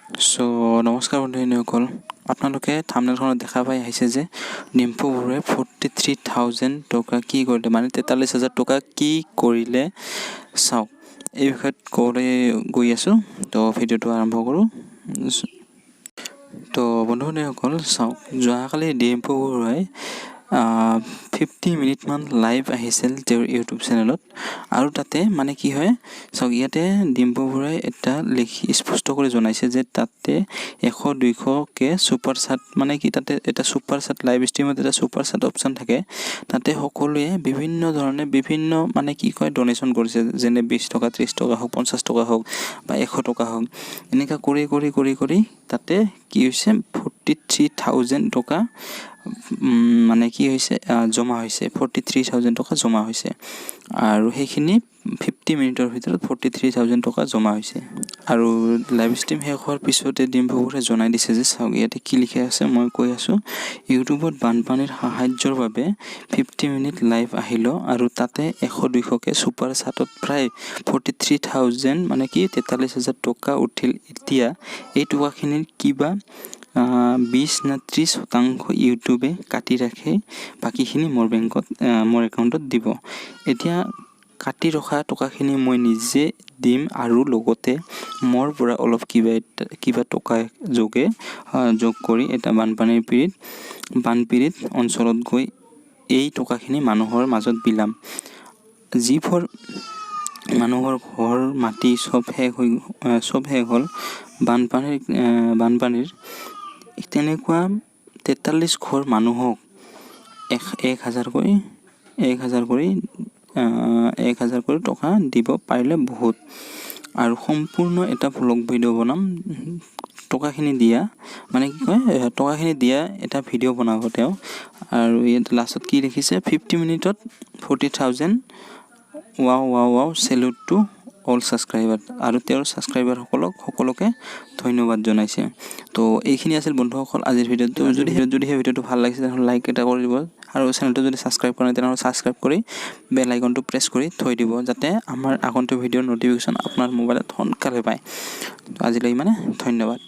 So নমস্কাৰ বন্ধুসকল, আপোনালোকে থাম্বনেইলখনত দেখা পাই আহিছে যে ডিম্পু বৰুৱাই 43,000 টকা কি কৰিলে, মানে 43,000 টকা কি কৰিলে চাওক। এই বিষয়ত ক'বলৈ গৈ আছোঁ, তো ভিডিঅ'টো আৰম্ভ কৰোঁ। তো বন্ধুসকল চাওক, যোৱাকালি ডিম্পু বৰুৱাই 50 মিনিটমান লাইভ আহিছিল তেওঁৰ ইউটিউব চেনেলত। আৰু তাতে মানে কি হয় চাওক, ইয়াতে ডিম্পু বৰুৱাই এটা লিখি স্পষ্ট কৰি জনাইছে যে তাতে 100-200কে ছুপাৰ চাট, মানে কি তাতে এটা ছুপাৰ চাট লাইভ ষ্ট্ৰীমত এটা ছুপাৰ চাট অপশ্যন থাকে। তাতে সকলোৱে বিভিন্ন ধৰণে বিভিন্ন মানে কি কয় ডনেশ্যন কৰিছে, যেনে 20 টকা 30 টকা হওক, 50 টকা হওক বা 100 টকা হওক, এনেকুৱা কৰি তাতে কি হৈছে 43,000 টকা মানে কি হৈছে জমা হৈছে। 43,000 টকা জমা হৈছে আৰু সেইখিনি 50 মিনিটৰ ভিতৰত 43,000 টকা জমা হৈছে। আৰু লাইভ ষ্ট্ৰীম শেষ হোৱাৰ পিছতে ডিম্পু বৰুৱাই জনাই দিছে যে চাওক, ইয়াতে কি লিখা আছে মই কৈ আছোঁ। ইউটিউবত বানপানীৰ সাহায্যৰ বাবে 50 মিনিট লাইভ আহিলোঁ আৰু তাতে 100-200কে ছুপাৰ চাটত প্ৰায় 43,000 মানে কি 43,000 টকা উঠিল। এতিয়া এই টকাখিনিৰ কিবা 20 না 30% ইউটিউবে কাটি ৰাখে, বাকীখিনি মোৰ একাউণ্টত দিব। এতিয়া কাটি ৰখা টকাখিনি মই নিজে দিম আৰু লগতে মোৰ পৰা অলপ কিবা টকা যোগ কৰি এটা বানপীড়িত অঞ্চলত গৈ এই টকাখিনি মানুহৰ মাজত বিলাম। যিবোৰ মানুহৰ ঘৰ মাটি চব শেষ হ'ল বানপানীৰ, তেনেকুৱা 43 ঘৰ মানুহক 1,000 কৰি টকা দিব পাৰিলে বহুত। আৰু সম্পূৰ্ণ এটা ভ্লগ ভিডিঅ' বনাম, টকাখিনি দিয়া মানে কি কয় টকাখিনি দিয়া এটা ভিডিঅ' বনাব তেওঁ। আৰু ইয়াত লাষ্টত কি লিখিছে, 50 মিনিটত 40,000, wow salute to all subscriber. আৰু তেওঁৰ ছাবস্ক্ৰাইবাৰসকলকে ধন্যবাদ জনাইছে। তো এইখিনি আছিল বন্ধুসকল আজিৰ ভিডিঅ'টো। যদি সেই ভিডিঅ'টো ভাল লাগিছে তেনেহ'লে লাইক এটা কৰি দিব, আৰু চেনেলটো যদি ছাবস্ক্ৰাইব কৰা নাই তেনেহ'লে ছাবস্ক্ৰাইব কৰি বেল আইকনটো প্ৰেছ কৰি থৈ দিব, যাতে আমাৰ আগন্তুক ভিডিঅ'ৰ ন'টিফিকেশ্যন আপোনাৰ মোবাইলত সোনকালে পায়। তো আজিলৈ মানে ধন্যবাদ।